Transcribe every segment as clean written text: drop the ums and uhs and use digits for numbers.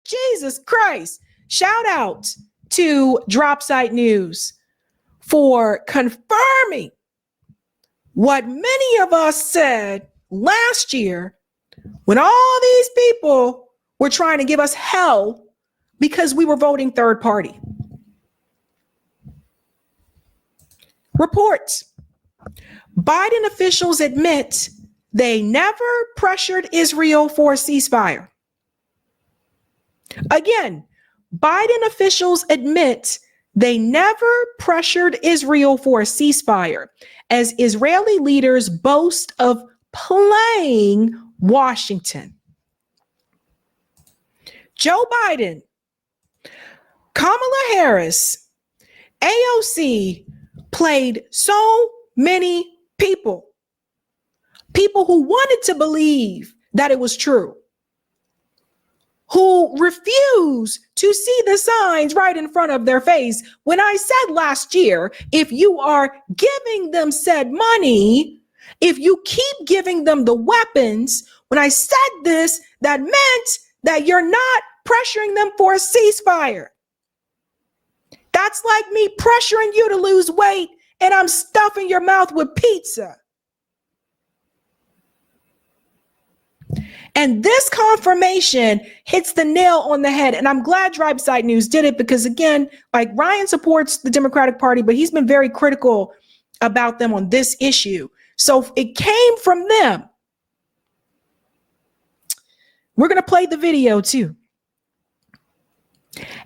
Jesus Christ. Shout out to Dropsite News for confirming what many of us said last year when all these people were trying to give us hell because we were voting third party. Reports. Biden officials admit they never pressured Israel for a ceasefire. Again, Biden officials admit they never pressured Israel for a ceasefire, as Israeli leaders boast of playing Washington. Joe Biden, Kamala Harris, AOC played so many people who wanted to believe that it was true, who refuse to see the signs right in front of their face. When I said last year, if you are giving them said money, if you keep giving them the weapons, when I said this, that meant that you're not pressuring them for a ceasefire. That's like me pressuring you to lose weight and I'm stuffing your mouth with pizza. And this confirmation hits the nail on the head. And I'm glad Dropsite News did it because, again, like Ryan supports the Democratic Party, but he's been very critical about them on this issue. So it came from them. We're going to play the video too.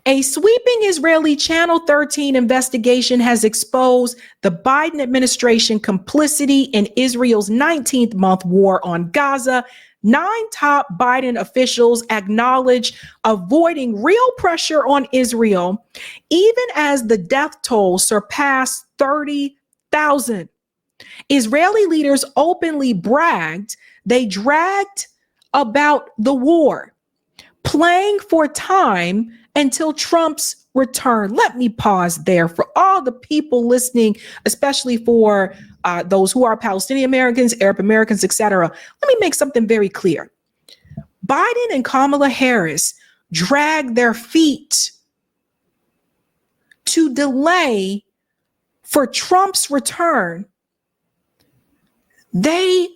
A sweeping Israeli Channel 13 investigation has exposed the Biden administration complicity in Israel's 19th month war on Gaza. 9 top Biden officials acknowledge avoiding real pressure on Israel, even as the death toll surpassed 30,000. Israeli leaders openly bragged they dragged about the war, playing for time until Trump's return. Let me pause there for all the people listening, especially for those who are Palestinian Americans, Arab Americans, etc. Let me make something very clear. Biden and Kamala Harris dragged their feet to delay for Trump's return. They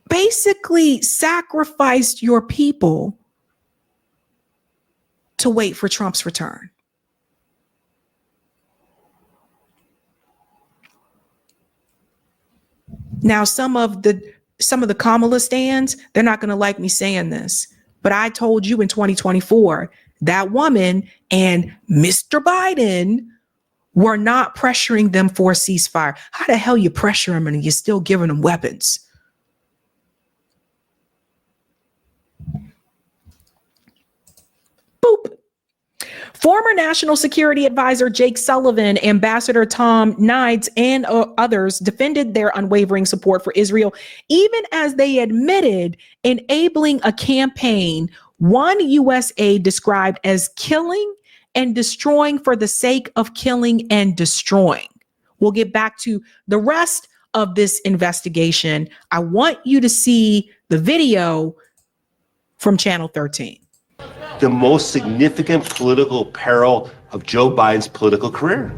basically sacrificed your people to wait for Trump's return. Now, some of the Kamala stands, they're not going to like me saying this, but I told you in 2024, that woman and Mr. Biden were not pressuring them for a ceasefire. How the hell you pressure them and you're still giving them weapons? Boop. Former National Security Advisor Jake Sullivan, Ambassador Tom Nides, and others defended their unwavering support for Israel, even as they admitted enabling a campaign one U.S. aide described as killing and destroying for the sake of killing and destroying. We'll get back to the rest of this investigation. I want you to see the video from Channel 13. The most significant political peril of Joe Biden's political career.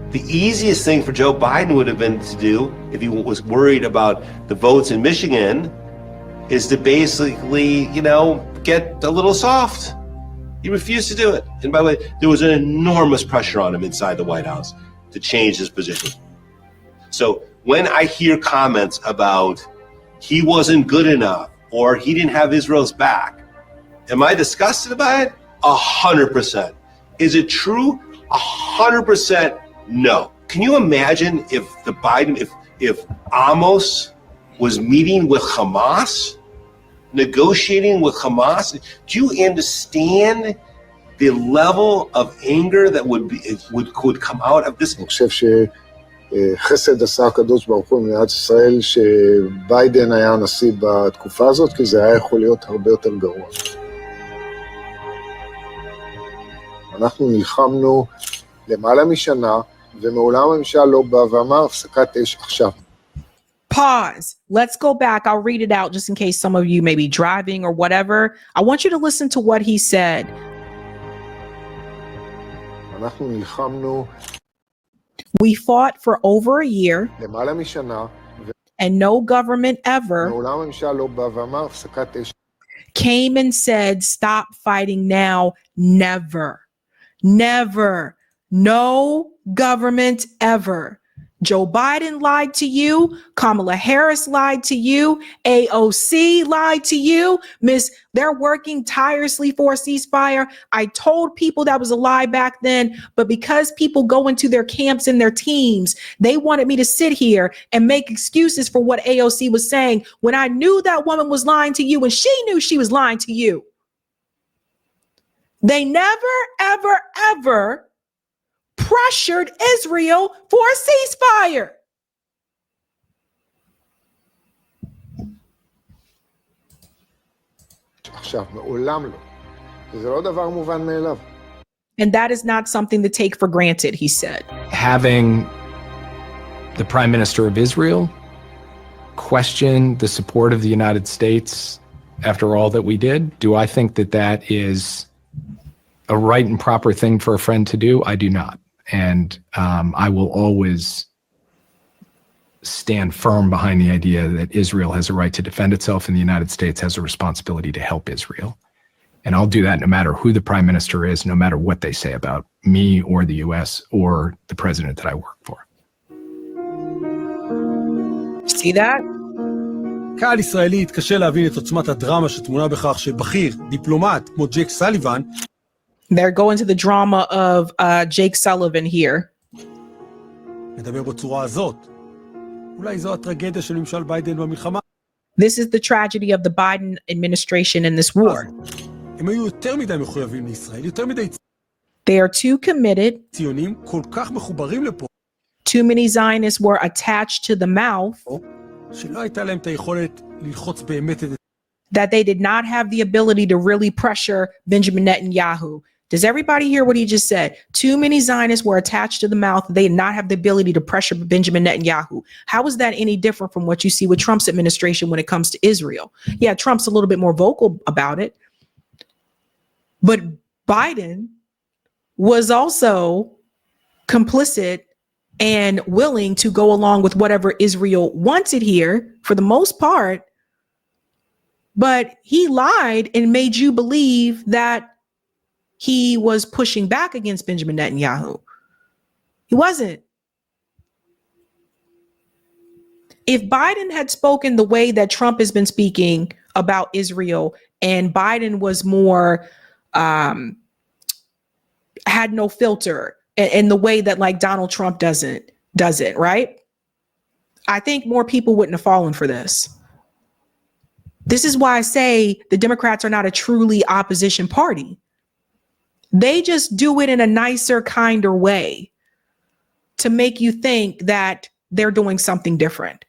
The easiest thing for Joe Biden would have been to do, if he was worried about the votes in Michigan, is to basically, get a little soft. He refused to do it. And by the way, there was an enormous pressure on him inside the White House to change his position. So when I hear comments about he wasn't good enough or he didn't have Israel's back, am I disgusted about it? 100%. Is it true? 100% no. Can you imagine if if Amos was meeting with Hamas, negotiating with Hamas? Do you understand the level of anger that would come out of this? אני חושב שחסד עשה הקדוש ברוך הוא במדינת ישראל שביידן היה הנשיא בתקופה הזאת, כי זה היה יכול להיות הרבה יותר גרוע. אנחנו נלחמנו למעלה משנה, ומעולם הממשל לא בא ואמר הפסקת אש עכשיו. Pause. Let's go back. I'll read it out just in case some of you may be driving or whatever. I want you to listen to what he said. אנחנו נלחמנו We fought for over a year, למעלה משנה, and no government ever ומעולם הממשל לא בא ואמר הפסקת אש. came and said, stop fighting now. Never, never, no government ever. Joe Biden lied to you. Kamala Harris lied to you. AOC lied to you. They're working tirelessly for a ceasefire. I told people that was a lie back then, but because people go into their camps and their teams, they wanted me to sit here and make excuses for what AOC was saying when I knew that woman was lying to you and she knew she was lying to you. They never, ever, ever pressured Israel for a ceasefire. עכשיו, מעולם לא. זה לא דבר מובן מאליו. And that is not something to take for granted, he said. Having the Prime Minister of Israel question the support of the United States after all that we did, do I think that that is a right and proper thing for a friend to do? I do not. And I will always stand firm behind the idea that Israel has a right to defend itself and the United States has a responsibility to help Israel. And I'll do that no matter who the prime minister is, no matter what they say about me or the US or the president that I work for. See that? קהל ישראלי התקשה להבין את עוצמת הדרמה שתמונה בכך שבכיר, דיפלומט כמו ג'ייק סליבן, They're going to the drama of Jake Sullivan here. מדבר בצורה הזאת. אולי זו הטרגדיה של ממשל ביידן במלחמה. This is the tragedy of the Biden administration in this war. הם היו יותר מדי מחויבים לישראל, יותר מדי They are too committed. ציונים כל כך מחוברים לפה, Too many Zionists were attached to the mouth שלא הייתה להם את היכולת ללחוץ באמת את that they did not have the ability to really pressure Benjamin Netanyahu. Does everybody hear what he just said? Too many Zionists were attached to the mouth. They did not have the ability to pressure Benjamin Netanyahu. How is that any different from what you see with Trump's administration when it comes to Israel? Yeah, Trump's a little bit more vocal about it. But Biden was also complicit and willing to go along with whatever Israel wanted here for the most part. But he lied and made you believe that he was pushing back against Benjamin Netanyahu. He wasn't. If Biden had spoken the way that Trump has been speaking about Israel, and Biden was more, had no filter in the way that like Donald Trump does it, right? I think more people wouldn't have fallen for this. This is why I say the Democrats are not a truly opposition party. They just do it in a nicer, kinder way to make you think that they're doing something different.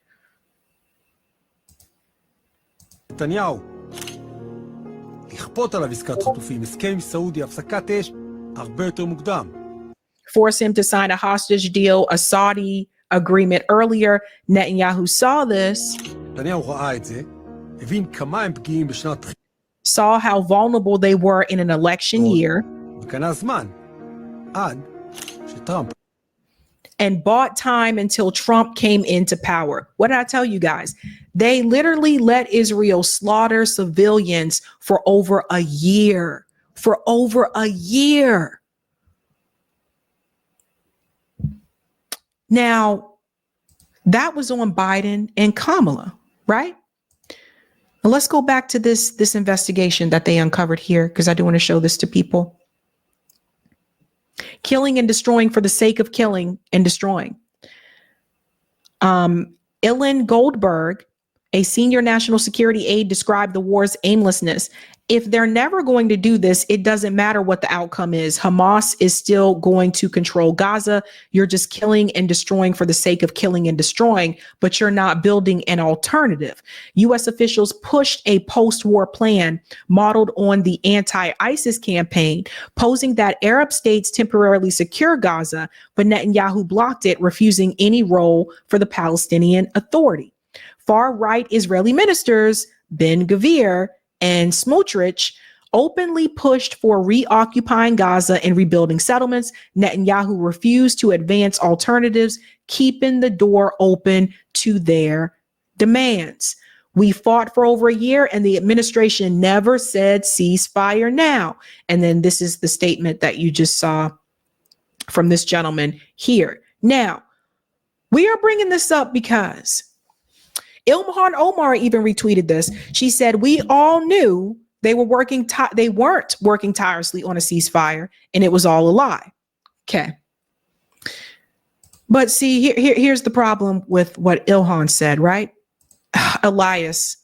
נתניהו. לכפות עליו עסקת חטופים, הסכם עם סעודיה, הפסקת אש, הרבה יותר מוקדם. Force him to sign a hostage deal, a Saudi agreement earlier. Netanyahu saw this. נתניהו ראה את זה, הבין כמה הם פגיעים בשנת saw how vulnerable they were in an election year, וקנה זמן, עד שטראמפ. and bought time until Trump came into power. What did I tell you guys? They literally let Israel slaughter civilians for over a year. For over a year. Now, that was on Biden and Kamala, right? Now let's go back to this investigation that they uncovered here, because I do want to show this to people. Killing and destroying for the sake of killing and destroying. Ilan Goldberg, a senior national security aide, described the war's aimlessness. If they're never going to do this, it doesn't matter what the outcome is. Hamas is still going to control Gaza. You're just killing and destroying for the sake of killing and destroying, but you're not building an alternative. U.S. officials pushed a post-war plan modeled on the anti-ISIS campaign, posing that Arab states temporarily secure Gaza, but Netanyahu blocked it, refusing any role for the Palestinian Authority. far-right Israeli ministers, Ben-Gvir and Smotrich, openly pushed for reoccupying Gaza and rebuilding settlements. Netanyahu refused to advance alternatives, keeping the door open to their demands. We fought for over a year and the administration never said ceasefire now. And then this is the statement that you just saw from this gentleman here. Now, we are bringing this up because Ilhan Omar even retweeted this. She said, we all knew they weren't working tirelessly on a ceasefire, and it was all a lie. Okay. But see, here's the problem with what Ilhan said, right? Elias,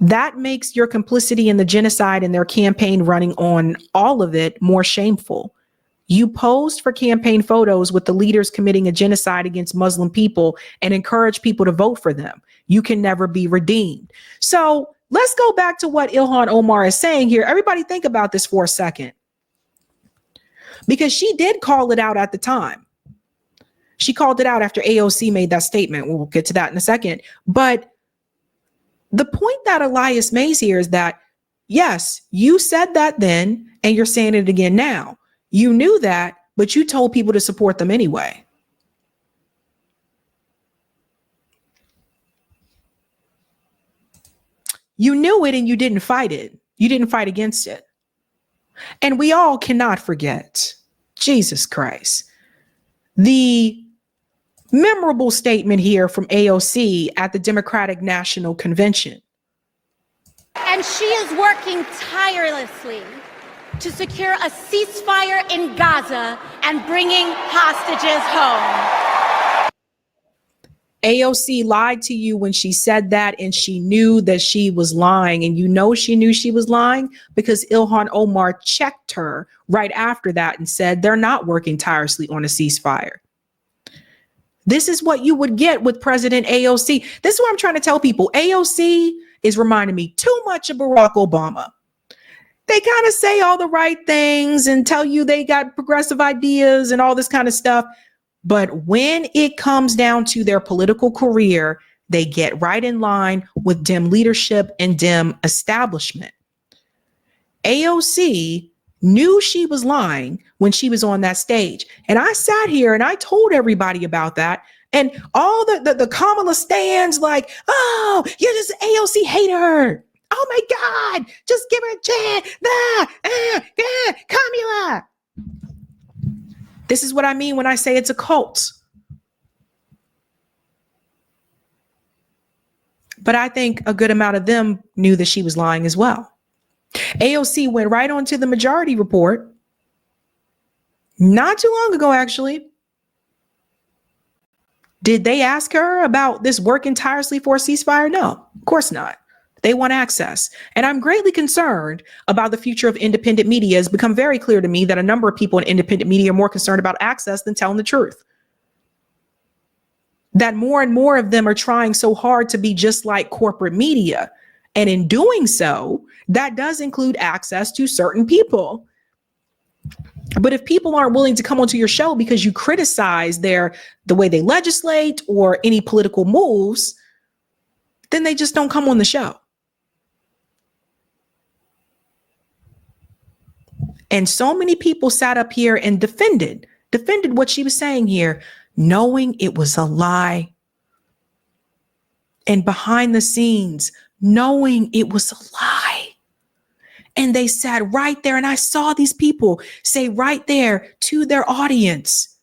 that makes your complicity in the genocide and their campaign running on all of it more shameful. You posed for campaign photos with the leaders committing a genocide against Muslim people and encourage people to vote for them. You can never be redeemed. So let's go back to what Ilhan Omar is saying here. Everybody think about this for a second. Because she did call it out at the time. She called it out after AOC made that statement. We'll get to that in a second. But the point that Elias makes here is that, yes, you said that then, and you're saying it again now. You knew that, but you told people to support them anyway. You knew it and you didn't fight it. You didn't fight against it. And we all cannot forget, Jesus Christ, the memorable statement here from AOC at the Democratic National Convention. And she is working tirelessly to secure a ceasefire in Gaza and bringing hostages home. AOC lied to you when she said that, and she knew that she was lying. And you know she knew she was lying because Ilhan Omar checked her right after that and said they're not working tirelessly on a ceasefire. This is what you would get with President AOC. This is what I'm trying to tell people. AOC is reminding me too much of Barack Obama. They kind of say all the right things and tell you they got progressive ideas and all this kind of stuff. But when it comes down to their political career, they get right in line with dim leadership and dim establishment. AOC knew she was lying when she was on that stage. And I sat here and I told everybody about that. And all the Kamala stands like, oh, you're just an AOC hater. Oh my God, just give her a chance. Kamala. This is what I mean when I say it's a cult. But I think a good amount of them knew that she was lying as well. AOC went right on to the Majority Report not too long ago, actually. Did they ask her about this working tirelessly for a ceasefire? No, of course not. They want access. And I'm greatly concerned about the future of independent media. It's become very clear to me that a number of people in independent media are more concerned about access than telling the truth. That more and more of them are trying so hard to be just like corporate media. And in doing so, that does include access to certain people. But if people aren't willing to come onto your show because you criticize the way they legislate or any political moves, then they just don't come on the show. And so many people sat up here and defended what she was saying here, knowing it was a lie. And behind the scenes, knowing it was a lie. And they sat right there, and I saw these people say right there to their audience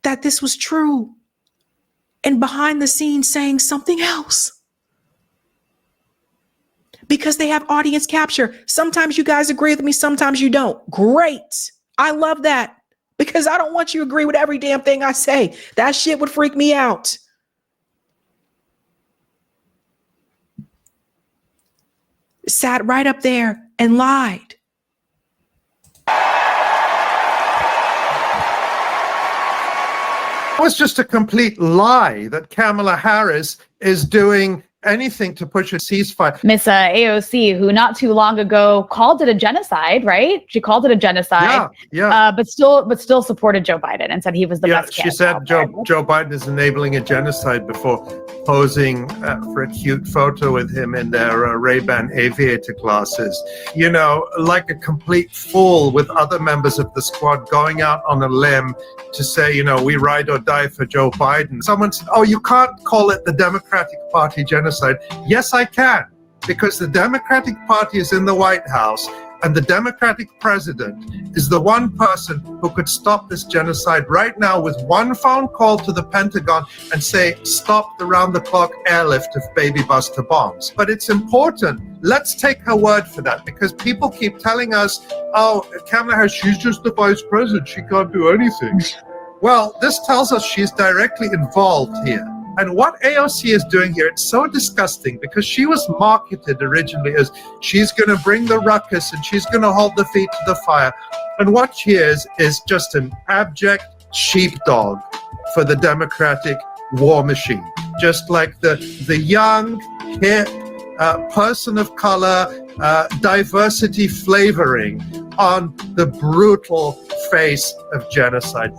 that this was true. And behind the scenes saying something else. Because they have audience capture. Sometimes you guys agree with me, sometimes you don't. Great. I love that. Because I don't want you to agree with every damn thing I say. That shit would freak me out. Sat right up there and lied. It was just a complete lie that Kamala Harris is doing anything to push a ceasefire. Miss AOC, who not too long ago called it a genocide, right? She called it a genocide. But still supported Joe Biden and said he was the best She candidate. said Joe Biden is enabling a genocide before posing for a cute photo with him in their Ray-Ban aviator glasses. You know, like a complete fool with other members of the squad going out on a limb to say, you know, we ride or die for Joe Biden. Someone said, oh, you can't call it the Democratic Party genocide. Yes, I can, because the Democratic Party is in the White House and the Democratic president is the one person who could stop this genocide right now with one phone call to the Pentagon and say, stop the round-the-clock airlift of baby Buster bombs. But it's important. Let's take her word for that, because people keep telling us, oh, Kamala Harris, she's just the vice president. She can't do anything. Well, this tells us she's directly involved here. And what AOC is doing here, it's so disgusting, because she was marketed originally as she's going to bring the ruckus and she's going to hold the feet to the fire. And what she is just an abject sheepdog for the Democratic war machine. Just like the young, hip, person of color, diversity flavoring on the brutal face of genocide.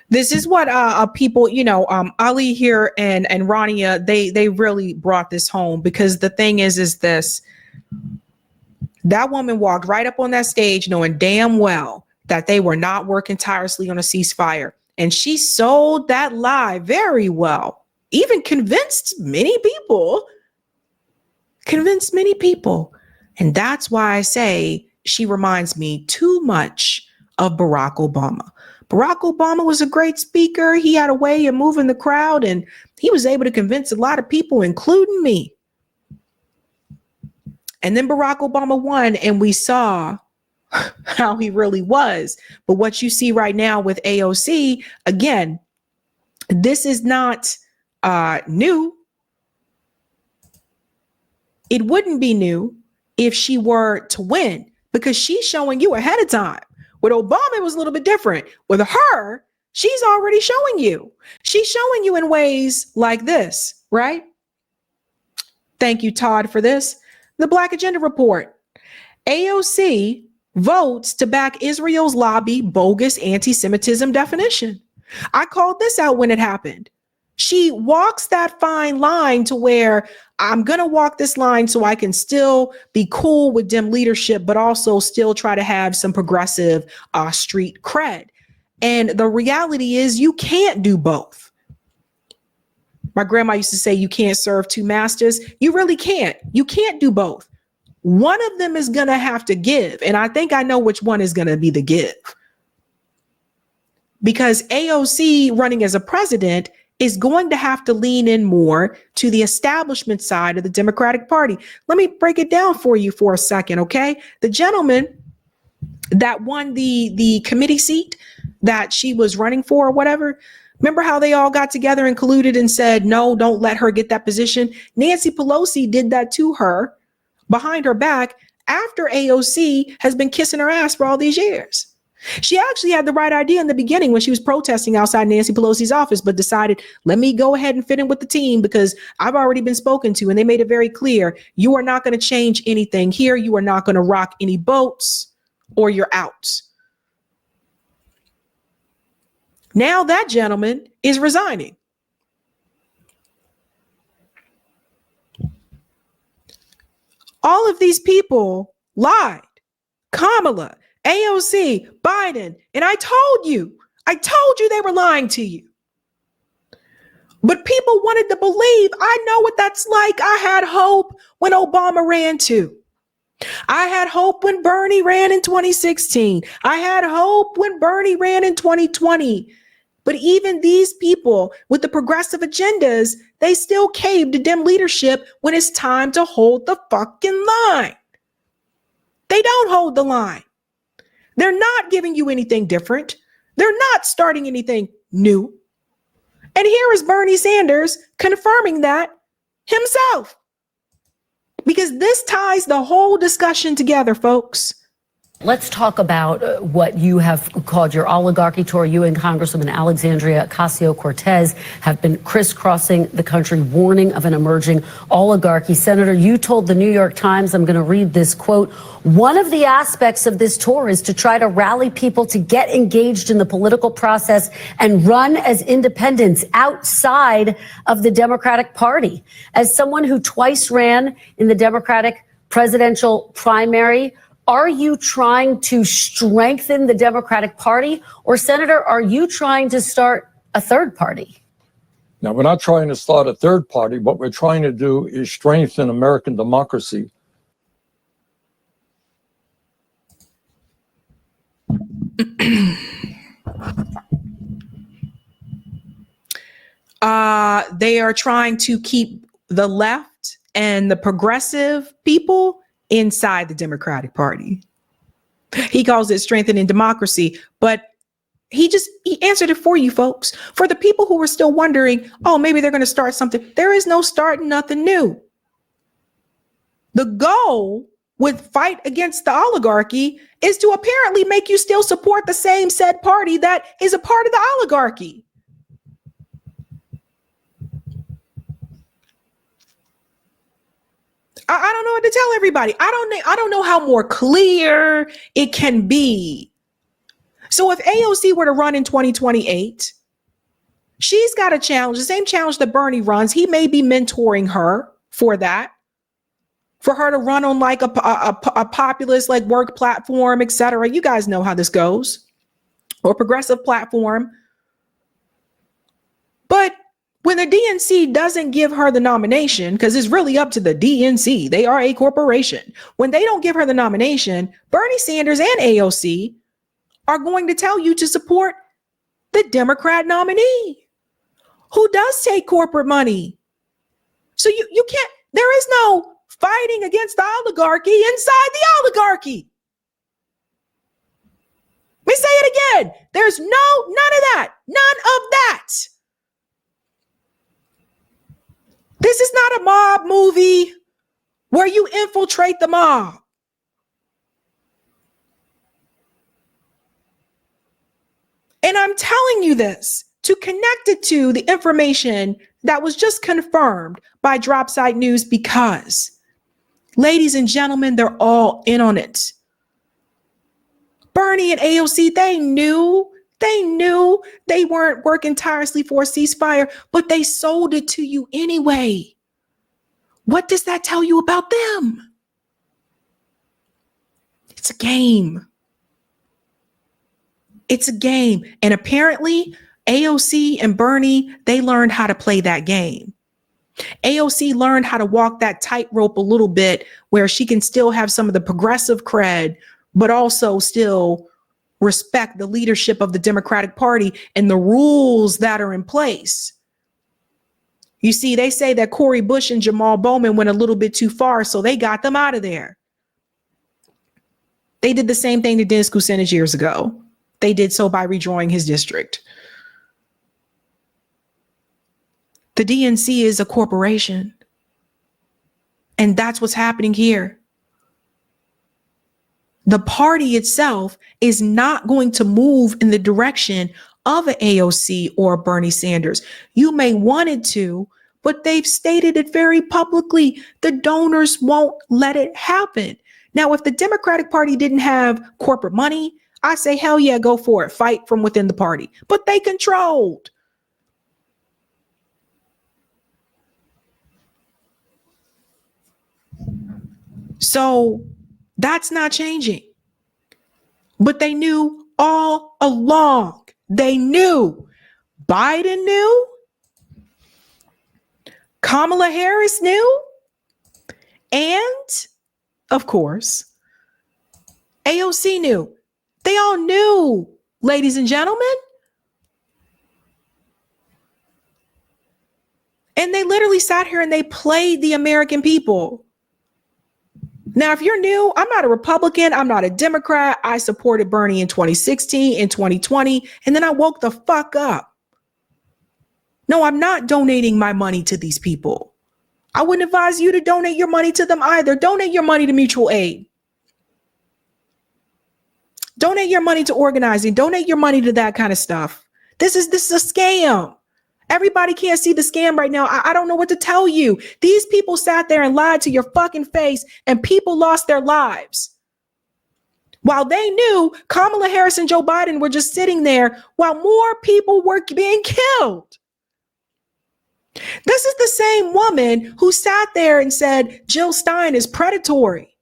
This is what people, you know, Ali here and Rania, they really brought this home, because the thing is this: that woman walked right up on that stage knowing damn well that they were not working tirelessly on a ceasefire. And she sold that lie very well, even convinced many people. And that's why I say she reminds me too much of Barack Obama. Barack Obama was a great speaker. He had a way of moving the crowd, and he was able to convince a lot of people, including me. And then Barack Obama won, and we saw how he really was. But what you see right now with AOC, again, this is not new. It wouldn't be new if she were to win, because she's showing you ahead of time. With Obama, it was a little bit different. With her, she's already showing you. She's showing you in ways like this, right? Thank you, Todd, for this. The Black Agenda Report. AOC votes to back Israel's lobby bogus anti-Semitism definition. I called this out when it happened. She walks that fine line to where I'm going to walk this line so I can still be cool with Dem leadership, but also still try to have some progressive street cred. And the reality is you can't do both. My grandma used to say you can't serve two masters. You really can't. You can't do both. One of them is going to have to give. And I think I know which one is going to be the give. Because AOC running as a president is going to have to lean in more to the establishment side of the Democratic Party. Let me break it down for you for a second, okay? The gentleman that won the committee seat that she was running for or whatever, remember how they all got together and colluded and said, no, don't let her get that position? Nancy Pelosi did that to her behind her back after AOC has been kissing her ass for all these years. She actually had the right idea in the beginning when she was protesting outside Nancy Pelosi's office, but decided, let me go ahead and fit in with the team because I've already been spoken to. And they made it very clear, you are not going to change anything here. You are not going to rock any boats or you're out. Now that gentleman is resigning. All of these people lied. Kamala, AOC, Biden, and I told you they were lying to you. But people wanted to believe. I know what that's like. I had hope when Obama ran too. I had hope when Bernie ran in 2016. I had hope when Bernie ran in 2020. But even these people with the progressive agendas, they still caved to Dem leadership when it's time to hold the fucking line. They don't hold the line. They're not giving you anything different. They're not starting anything new. And here is Bernie Sanders confirming that himself. Because this ties the whole discussion together, folks. Let's talk about what you have called your oligarchy tour. You and Congresswoman Alexandria Ocasio-Cortez have been crisscrossing the country, warning of an emerging oligarchy. Senator, you told the New York Times, I'm going to read this quote, one of the aspects of this tour is to try to rally people to get engaged in the political process and run as independents outside of the Democratic Party. As someone who twice ran in the Democratic presidential primary, are you trying to strengthen the Democratic Party? Or, Senator, are you trying to start a third party? Now, we're not trying to start a third party. What we're trying to do is strengthen American democracy. They are trying to keep the left and the progressive people inside the Democratic Party. He calls it strengthening democracy, but he answered it for you folks. For the people who were still wondering, oh, maybe they're going to start something. There is no starting nothing new. The goal with fight against the oligarchy is to apparently make you still support the same said party that is a part of the oligarchy. I don't know what to tell everybody. I don't know how more clear it can be. So if AOC were to run in 2028, she's got a challenge, the same challenge that Bernie runs. He may be mentoring her for that, for her to run on like a populist like work platform, etc. You guys know how this goes, or progressive platform. But when the DNC doesn't give her the nomination, because it's really up to the DNC, they are a corporation. When they don't give her the nomination, Bernie Sanders and AOC are going to tell you to support the Democrat nominee who does take corporate money. So you can't, there is no fighting against the oligarchy inside the oligarchy. Let me say it again. There's none of that. None of that. This is not a mob movie where you infiltrate the mob. And I'm telling you this to connect it to the information that was just confirmed by Dropsite News, because, ladies and gentlemen, they're all in on it. Bernie and AOC, they knew they weren't working tirelessly for a ceasefire, but they sold it to you anyway. What does that tell you about them? It's a game. It's a game. And apparently AOC and Bernie, they learned how to play that game. AOC learned how to walk that tightrope a little bit where she can still have some of the progressive cred, but also still respect the leadership of the Democratic Party and the rules that are in place. You see, they say that Cori Bush and Jamal Bowman went a little bit too far, so they got them out of there. They did the same thing to Dennis Kucinich years ago. They did so by redrawing his district. The DNC is a corporation, and that's what's happening here. The party itself is not going to move in the direction of an AOC or Bernie Sanders. You may want it to, but they've stated it very publicly. The donors won't let it happen. Now, if the Democratic Party didn't have corporate money, I say, hell yeah, go for it. Fight from within the party. But they controlled. So that's not changing. But they knew all along. They knew. Biden knew. Kamala Harris knew. And, of course, AOC knew. They all knew, ladies and gentlemen. And they literally sat here and they played the American people. Now, if you're new, I'm not a Republican. I'm not a Democrat. I supported Bernie in 2016, in 2020, and then I woke the fuck up. No, I'm not donating my money to these people. I wouldn't advise you to donate your money to them either. Donate your money to mutual aid. Donate your money to organizing. Donate your money to that kind of stuff. This is a scam. Everybody can't see the scam right now. I don't know what to tell you. These people sat there and lied to your fucking face, and people lost their lives. While they knew Kamala Harris and Joe Biden were just sitting there while more people were being killed. This is the same woman who sat there and said Jill Stein is predatory.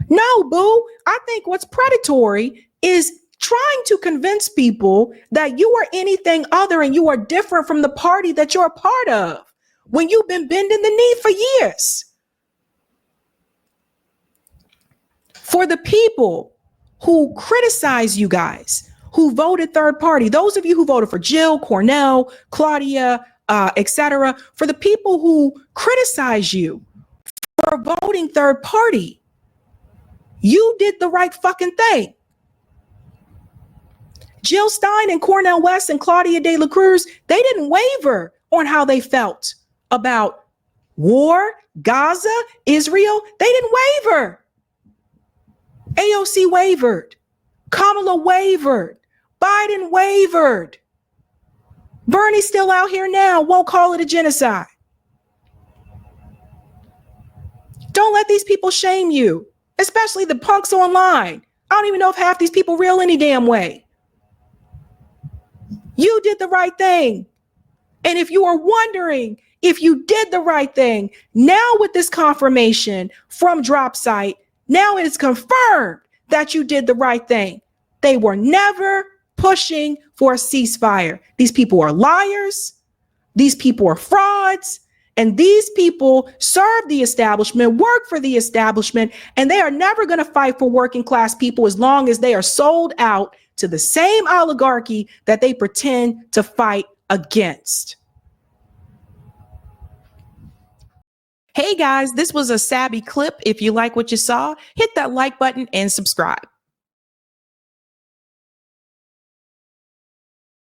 No, boo. I think what's predatory is trying to convince people that you are anything other and you are different from the party that you're a part of when you've been bending the knee for years. For the people who criticize you guys, who voted third party, those of you who voted for Jill, Cornell, Claudia, etc., for the people who criticize you for voting third party, you did the right fucking thing. Jill Stein and Cornel West and Claudia de la Cruz, they didn't waver on how they felt about war, Gaza, Israel. They didn't waver. AOC wavered. Kamala wavered. Biden wavered. Bernie's still out here now, won't call it a genocide. Don't let these people shame you, especially the punks online. I don't even know if half these people real any damn way. You did the right thing. And if you are wondering if you did the right thing, now with this confirmation from DropSite, now it is confirmed that you did the right thing. They were never pushing for a ceasefire. These people are liars. These people are frauds. And these people serve the establishment, work for the establishment, and they are never going to fight for working class people as long as they are sold out to the same oligarchy that they pretend to fight against. Hey guys, this was a Sabby clip. If you like what you saw, hit that like button and subscribe.